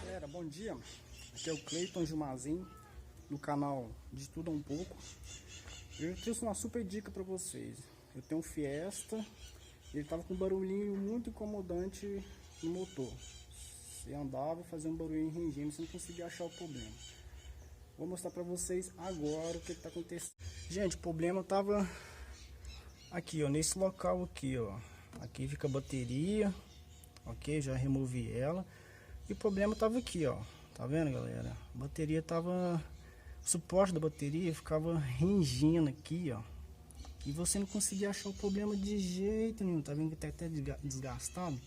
Galera, bom dia. Aqui é o Cleiton Gilmazin, no canal De Tudo Um Pouco. Eu trouxe uma super dica para vocês. Eu tenho um Fiesta, ele tava com um barulhinho muito incomodante no motor. Você andava e fazia um barulhinho ringindo, você não conseguia achar o problema. Vou mostrar para vocês agora o que está acontecendo. Gente, o problema tava aqui, ó, nesse local aqui, ó. Aqui fica a bateria, ok? Já removi ela. E o problema tava aqui, ó. Tá vendo, galera? A bateria tava... O suporte da bateria ficava ringindo aqui, ó. E você não conseguia achar o problema de jeito nenhum. Tá vendo que tá até desgastado?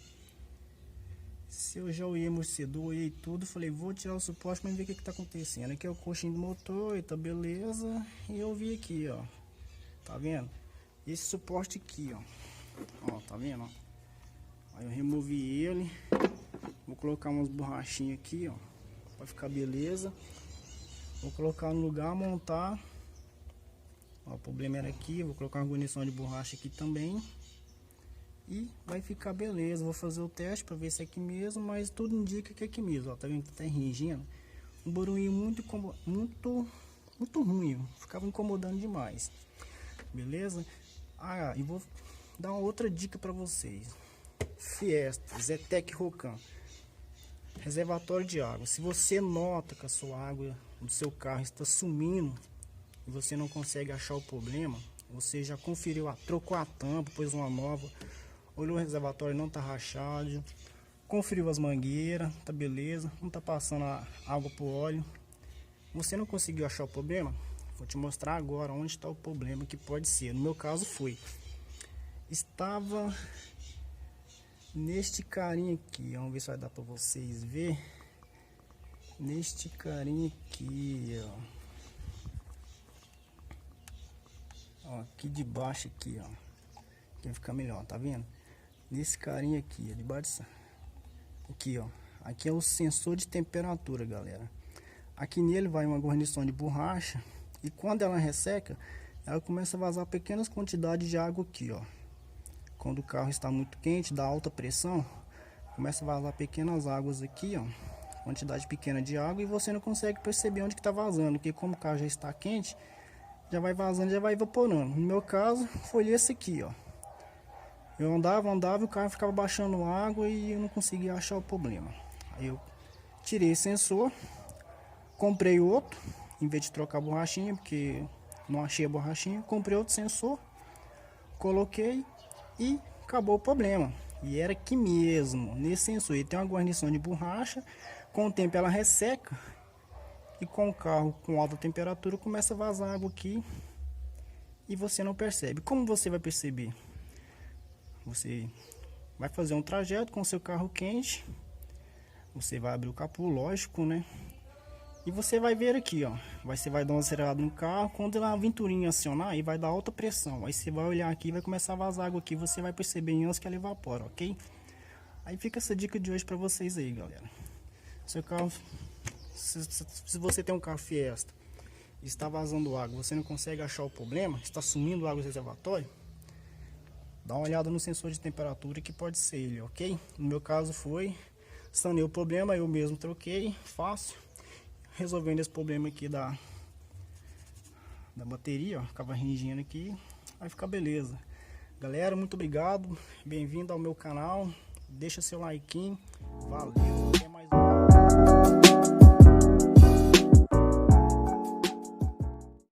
Se eu já olhei amortecedor, olhei tudo, falei, vou tirar o suporte para ver o que tá acontecendo. Aqui é o coxinho do motor, e tá beleza. E eu vi aqui, ó. Tá vendo? Esse suporte aqui, ó. Ó, tá vendo, ó? Aí eu removi ele. Vou colocar umas borrachinhas aqui, ó, pra ficar beleza. Vou colocar no lugar, montar. Ó, o problema era aqui, vou colocar uma guarnição de borracha aqui também. E vai ficar beleza. Vou fazer o teste pra ver se é aqui mesmo, mas tudo indica que é aqui mesmo, ó. Tá vendo que tá ringindo? Um barulhinho muito ruim, ficava incomodando demais. Beleza? Ah, e vou dar uma outra dica pra vocês. Fiesta, Zetec Rocan. Reservatório de água. Se você nota que a sua água do seu carro está sumindo e você não consegue achar o problema, você já conferiu, trocou a tampa, pôs uma nova, olhou o reservatório, não tá rachado, conferiu as mangueiras, tá beleza, não tá passando a água pro óleo, você não conseguiu achar o problema, vou te mostrar agora onde está o problema que pode ser. No meu caso estava neste carinha aqui, vamos ver se vai dar para vocês ver. Neste carinha aqui, ó, aqui de baixo aqui, ó, vai ficar melhor, tá vendo? Nesse carinha aqui, debaixo aqui, ó, aqui é o sensor de temperatura, galera. Aqui nele vai uma guarnição de borracha e quando ela resseca, ela começa a vazar pequenas quantidades de água aqui, ó. Quando o carro está muito quente, dá alta pressão, começa a vazar pequenas águas aqui, ó, quantidade pequena de água, e você não consegue perceber onde que está vazando, porque como o carro já está quente, já vai vazando, já vai evaporando. No meu caso, foi esse aqui, ó. Eu andava e o carro ficava baixando água e eu não conseguia achar o problema. Aí eu tirei esse sensor, comprei outro, em vez de trocar a borrachinha, porque não achei a borrachinha, comprei outro sensor, coloquei e acabou o problema. E era aqui mesmo, nesse sensor. Ele tem uma guarnição de borracha, com o tempo ela resseca e com o carro com alta temperatura começa a vazar água aqui e você não percebe. Como você vai perceber? Você vai fazer um trajeto com o seu carro quente, você vai abrir o capô, lógico, né? E você vai ver aqui, ó, você vai dar uma acelerada no carro, quando a venturinha acionar, aí vai dar alta pressão. Aí você vai olhar aqui, vai começar a vazar água aqui, você vai perceber antes que ela evapora, ok? Aí fica essa dica de hoje pra vocês aí, galera. Seu carro, se você tem um carro Fiesta e está vazando água, você não consegue achar o problema, está sumindo água do reservatório, dá uma olhada no sensor de temperatura que pode ser ele, ok? No meu caso sanei o problema, eu mesmo troquei, fácil. Resolvendo esse problema aqui da bateria, ó, ficava ringindo aqui, vai ficar beleza. Galera, muito obrigado, bem-vindo ao meu canal, deixa seu like, valeu, até mais um.